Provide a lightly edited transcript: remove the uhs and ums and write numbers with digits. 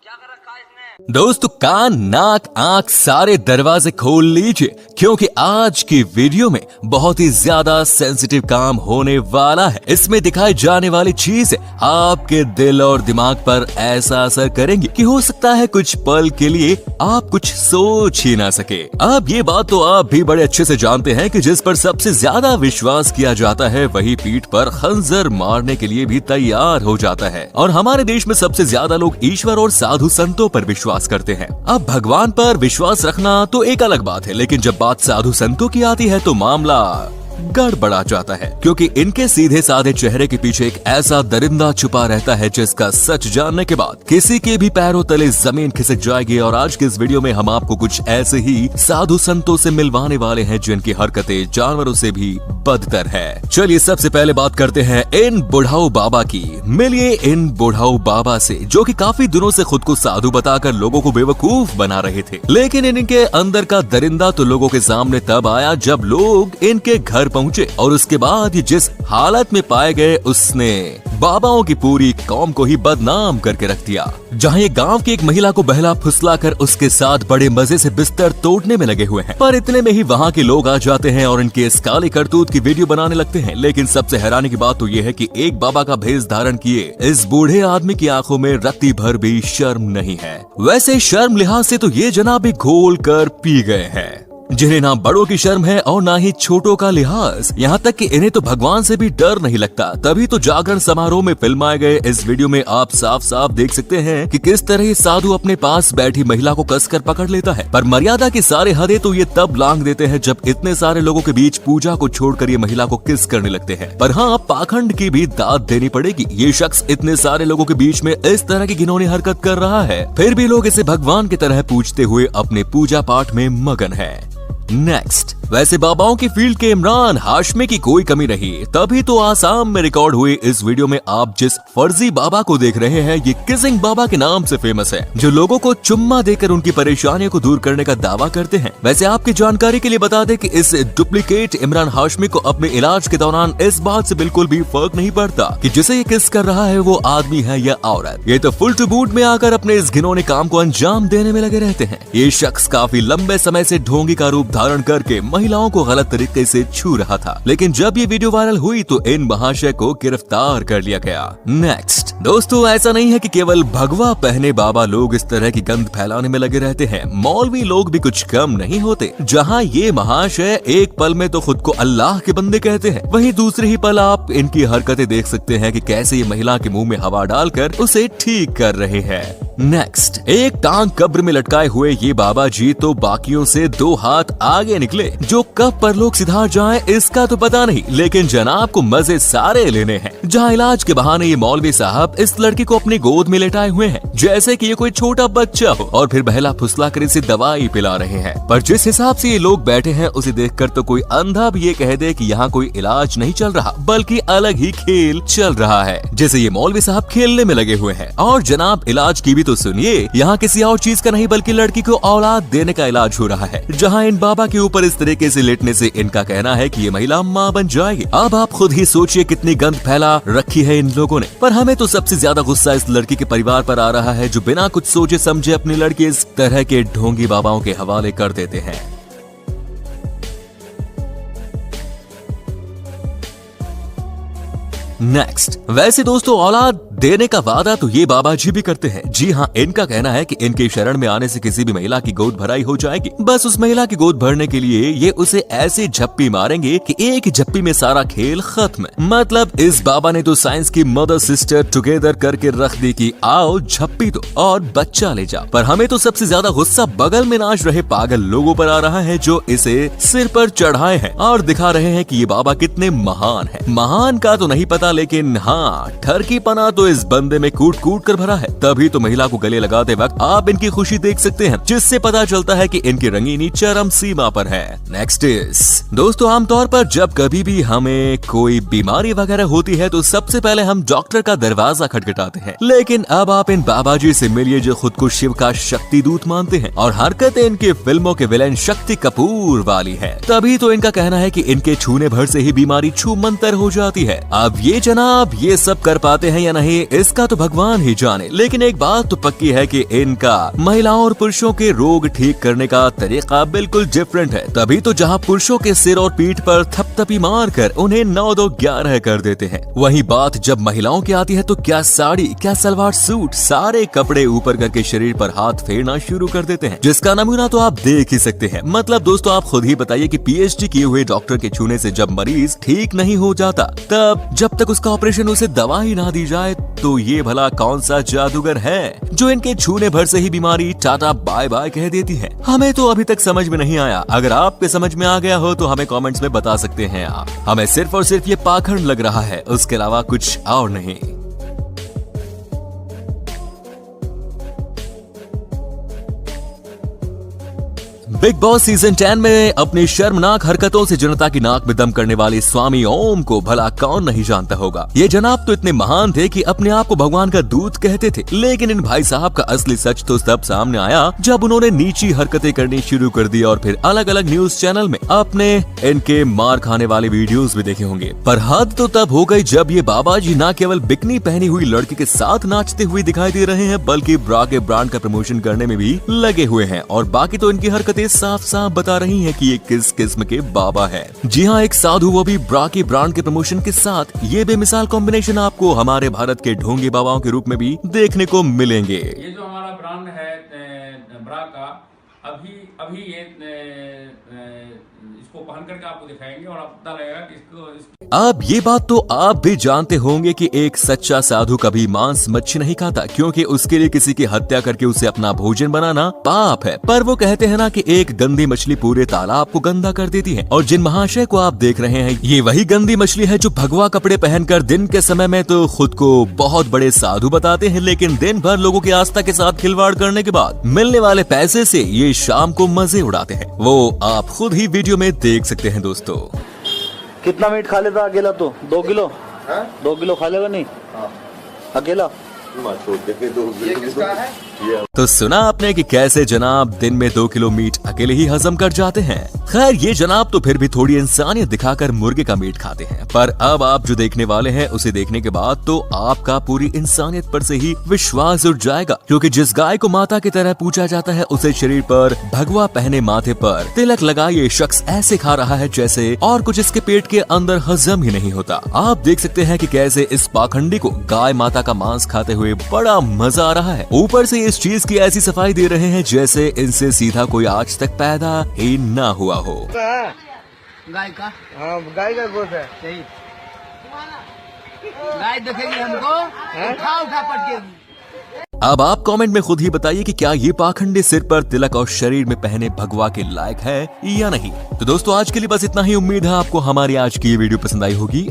क्या कर रखा है इसने? दोस्तों कान नाक आंख सारे दरवाजे खोल लीजिए, क्योंकि आज की वीडियो में बहुत ही ज्यादा सेंसिटिव काम होने वाला है। इसमें दिखाई जाने वाली चीजें आपके दिल और दिमाग पर ऐसा असर करेंगी कि हो सकता है कुछ पल के लिए आप कुछ सोच ही ना सके। अब ये बात तो आप भी बड़े अच्छे से जानते हैं कि जिस पर सबसे ज्यादा विश्वास किया जाता है वही पीठ पर खंजर मारने के लिए भी तैयार हो जाता है। और हमारे देश में सबसे ज्यादा लोग ईश्वर और साधु संतों पर विश्वास करते हैं। अब भगवान पर विश्वास रखना तो एक अलग बात है, लेकिन जब बात साधु संतों की आती है तो मामला गड़बड़ा जाता है, क्योंकि इनके सीधे साधे चेहरे के पीछे एक ऐसा दरिंदा छुपा रहता है जिसका सच जानने के बाद किसी के भी पैरों तले जमीन खिसक जाएगी। और आज के इस वीडियो में हम आपको कुछ ऐसे ही साधु संतों से मिलवाने वाले हैं जिनकी हरकतें जानवरों से भी बदतर है। चलिए सबसे पहले बात करते हैं इन बुढ़ाऊ बाबा की। मिलिए इन बुढ़ाऊ बाबा से, जो कि काफी दिनों से खुद को साधु बताकर लोगों को बेवकूफ बना रहे थे। लेकिन इनके अंदर का दरिंदा तो लोगों के सामने तब आया जब लोग इनके घर पहुंचे, और उसके बाद ये जिस हालत में पाए गए उसने बाबाओं की पूरी कौम को ही बदनाम करके रख दिया। जहां ये गांव की एक महिला को बहला फुसला कर उसके साथ बड़े मजे से बिस्तर तोड़ने में लगे हुए हैं, पर इतने में ही वहां के लोग आ जाते हैं और इनके इस काले करतूत की वीडियो बनाने लगते हैं। लेकिन सबसे हैरानी की बात तो ये है कि एक बाबा का भेष धारण किए इस बूढ़े आदमी की आंखों में रत्ती भर भी शर्म नहीं है। वैसे शर्म लिहाज से तो ये जनाब भी घोल कर पी गए हैं, जिन्हें ना बड़ों की शर्म है और ना ही छोटों का लिहाज। यहाँ तक कि इन्हें तो भगवान से भी डर नहीं लगता। तभी तो जागरण समारोह में फिल्माए गए इस वीडियो में आप साफ साफ देख सकते हैं कि किस तरह ये साधु अपने पास बैठी महिला को कसकर पकड़ लेता है। पर मर्यादा की सारे हदें तो ये तब लांघ देते हैं जब इतने सारे लोगों के बीच पूजा को छोड़कर ये महिला को किस करने लगते हैं। पर हाँ, पाखंड की भी दाद देनी पड़ेगी। ये शख्स इतने सारे लोगों के बीच में इस तरह की घिनौनी हरकत कर रहा है, फिर भी लोग इसे भगवान की तरह पूजते हुए अपने पूजा पाठ में मगन है। नेक्स्ट, वैसे बाबाओं की फील्ड के इमरान हाशमी की कोई कमी नहीं। तभी तो आसाम में रिकॉर्ड हुई इस वीडियो में आप जिस फर्जी बाबा को देख रहे हैं ये किसिंग बाबा के नाम से फेमस है, जो लोगों को चुम्मा देकर उनकी परेशानियों को दूर करने का दावा करते हैं। वैसे आपकी जानकारी के लिए बता दें कि इस डुप्लीकेट इमरान हाशमी को अपने इलाज के दौरान इस बात से बिल्कुल भी फर्क नहीं पड़ता कि जिसे ये किस कर रहा है वो आदमी है या औरत। ये तो फुल टू बूट में आकर अपने इस घिनौने काम को अंजाम देने में लगे रहते हैं। ये शख्स काफी लंबे समय से ढोंगी का रूप धारण करके महिलाओं को गलत तरीके से छू रहा था, लेकिन जब ये वीडियो वायरल हुई तो इन महाशय को गिरफ्तार कर लिया गया। नेक्स्ट दोस्तों, ऐसा नहीं है कि केवल भगवा पहने बाबा लोग इस तरह की गंध फैलाने में लगे रहते हैं। मौलवी लोग भी कुछ कम नहीं होते। जहां ये महाशय एक पल में तो खुद को अल्लाह के बंदे कहते हैं, वहीं दूसरे ही पल आप इनकी हरकतें देख सकते हैं कि कैसे ये महिला के मुंह में हवा डालकर उसे ठीक कर रहे हैं। नेक्स्ट, एक टांग कब्र में लटकाए हुए ये बाबा जी तो बाकियों से 2 हाथ आगे निकले। जो कब परलोक सिधार जाएं इसका तो पता नहीं, लेकिन जनाब को मजे सारे लेने हैं। जहां इलाज के बहाने ये मौलवी साहब इस लड़की को अपनी गोद में लेटाए हुए हैं जैसे कि ये कोई छोटा बच्चा हो, और फिर बहला फुसला कर इसे दवाई पिला रहे हैं। पर जिस हिसाब से ये लोग बैठे हैं उसे देखकर तो कोई अंधा भी ये कह दे कि यहाँ कोई इलाज नहीं चल रहा बल्कि अलग ही खेल चल रहा है, जैसे ये मौलवी साहब खेलने में लगे हुए हैं। और जनाब इलाज की भी तो सुनिए, यहाँ किसी और चीज का नहीं बल्कि लड़की को औलाद देने का इलाज हो रहा है। जहाँ इन बाबा के ऊपर इस तरीके से लेटने से इनका कहना है कि ये महिला माँ बन जाएगी। अब आप खुद ही सोचिए कितनी गंद फैला रखी है इन लोगों ने। पर हमें तो सबसे ज्यादा गुस्सा इस लड़की के परिवार पर आ रहा है जो बिना कुछ सोचे समझे अपनी लड़की इस तरह के ढोंगी बाबाओं के हवाले कर देते हैं। नेक्स्ट, वैसे दोस्तों औलाद देने का वादा तो ये बाबा जी भी करते हैं। जी हाँ, इनका कहना है कि इनके शरण में आने से किसी भी महिला की गोद भराई हो जाएगी। बस उस महिला की गोद भरने के लिए ये उसे ऐसे झप्पी मारेंगे कि एक झप्पी में सारा खेल खत्म। मतलब इस बाबा ने तो साइंस की मदर सिस्टर टुगेदर करके रख दी कि आओ झप्पी दो और बच्चा ले जाओ। पर हमें तो सबसे ज्यादा गुस्सा बगल में नाच रहे पागल लोगों पर आ रहा है जो इसे सिर पर चढ़ाए हैं और दिखा रहे हैं कि ये बाबा कितने महान है। महान का तो नहीं पता, लेकिन हाँ, ठरकी पना तो इस बंदे में कूट कूट कर भरा है। तभी तो महिला को गले लगाते वक्त आप इनकी खुशी देख सकते हैं, जिससे पता चलता है कि इनकी रंगीनी चरम सीमा पर है। नेक्स्ट इज दोस्तों, आमतौर पर जब कभी भी हमें कोई बीमारी वगैरह होती है तो सबसे पहले हम डॉक्टर का दरवाजा खटखटाते हैं। लेकिन अब आप इन बाबा जी से मिलिए जो खुद को शिव का शक्ति दूत मानते हैं और हरकतें इनके फिल्मों के विलेन शक्ति कपूर वाली है। तभी तो इनका कहना है कि इनके छूने भर से ही बीमारी छू मंतर हो जाती है। अब ये ये जनाब ये सब कर पाते हैं या नहीं इसका तो भगवान ही जाने, लेकिन एक बात तो पक्की है कि इनका महिलाओं और पुरुषों के रोग ठीक करने का तरीका बिल्कुल डिफरेंट है। तभी तो जहाँ पुरुषों के सिर और पीठ पर थपथपी मार कर उन्हें 9-2-11 कर देते हैं, वही बात जब महिलाओं की आती है तो क्या साड़ी क्या सलवार सूट सारे कपड़े ऊपर करके शरीर पर हाथ फेरना शुरू कर देते हैं, जिसका नमूना तो आप देख ही सकते हैं। मतलब दोस्तों आप खुद ही बताइए कि पीएचडी किए हुए डॉक्टर के छूने से जब मरीज ठीक नहीं हो जाता, तब जब तक उसका ऑपरेशन उसे दवा ही ना दी जाए तो ये भला कौन सा जादूगर है जो इनके छूने भर से ही बीमारी टाटा बाय बाय कह देती है। हमें तो अभी तक समझ में नहीं आया। अगर आपके समझ में आ गया हो तो हमें कमेंट्स में बता सकते हैं आप। हमें सिर्फ और सिर्फ ये पाखंड लग रहा है, उसके अलावा कुछ और नहीं। बिग बॉस सीजन 10 में अपनी शर्मनाक हरकतों से जनता की नाक में दम करने वाले स्वामी ओम को भला कौन नहीं जानता होगा। ये जनाब तो इतने महान थे कि अपने आप को भगवान का दूत कहते थे, लेकिन इन भाई साहब का असली सच तो तब सामने आया जब उन्होंने नीची हरकतें करनी शुरू कर दी और फिर अलग अलग न्यूज चैनल में अपने इनके मार खाने वाले वीडियोस भी देखे होंगे। पर हद तो तब हो गई जब ये बाबा जी न केवल बिकनी पहनी हुई लड़की के साथ नाचते हुए दिखाई दे रहे हैं, बल्कि ब्रा के ब्रांड का प्रमोशन करने में भी लगे हुए हैं। और बाकी तो इनकी हरकतें साफ साफ बता रही हैं कि ये किस किस्म के बाबा है। जी हाँ, एक साधु वो भी ब्रा के ब्रांड के प्रमोशन के साथ। ये बेमिसाल कॉम्बिनेशन आपको हमारे भारत के ढोंगी बाबाओं के रूप में भी देखने को मिलेंगे। ये जो हमारा ब्रांड है ब्रा का, अभी ये इसको पहन करके आपको दिखाएंगे और आपको पता लगेगा कि इसको अब ये बात तो आप भी जानते होंगे कि एक सच्चा साधु कभी मांस मच्छी नहीं खाता, क्योंकि उसके लिए किसी की हत्या करके उसे अपना भोजन बनाना पाप है। पर वो कहते हैं ना कि एक गंदी मछली पूरे तालाब को गंदा कर देती है। और जिन महाशय को आप देख रहे हैं ये वही गंदी मछली है जो भगवा कपड़े पहनकर दिन के समय में तो खुद को बहुत बड़े साधु बताते हैं, लेकिन दिन भर लोगों की आस्था के साथ खिलवाड़ करने के बाद मिलने वाले पैसे से ये शाम को मजे उड़ाते हैं। वो आप खुद ही वीडियो में देख सकते हैं दोस्तों। कितना मीट खा लेता अकेला तो 2 किलो? 2 किलो खा लेगा नहीं? अकेला? ये किसका है? तो सुना आपने कि कैसे जनाब दिन में 2 किलो मीट अकेले ही हजम कर जाते हैं। खैर ये जनाब तो फिर भी थोड़ी इंसानियत दिखाकर मुर्गे का मीट खाते हैं। पर अब आप जो देखने वाले हैं उसे देखने के बाद तो आपका पूरी इंसानियत पर से ही विश्वास उठ जाएगा, क्योंकि जिस गाय को माता की तरह पूजा जाता है उसे शरीर पर भगवा पहने माथे पर तिलक लगा ये शख्स ऐसे खा रहा है जैसे और कुछ इसके पेट के अंदर हजम ही नहीं होता। आप देख सकते हैं कि कैसे इस पाखंडी को गाय माता का मांस खाते हुए बड़ा मजा आ रहा है। ऊपर से इस चीज की ऐसी सफाई दे रहे हैं जैसे इनसे सीधा कोई आज तक पैदा ही ना हुआ हो। गाय का? हाँ, गाय का गोश्त है। सही। गाय देखेगी हमको उठा पटकेगी। अब आप कमेंट में खुद ही बताइए कि क्या ये पाखंडी सिर पर तिलक और शरीर में पहने भगवा के लायक है या नहीं। तो दोस्तों आज के लिए बस इतना ही। उम्मीद है आपको हमारी आज की ये वीडियो पसंद आई होगी।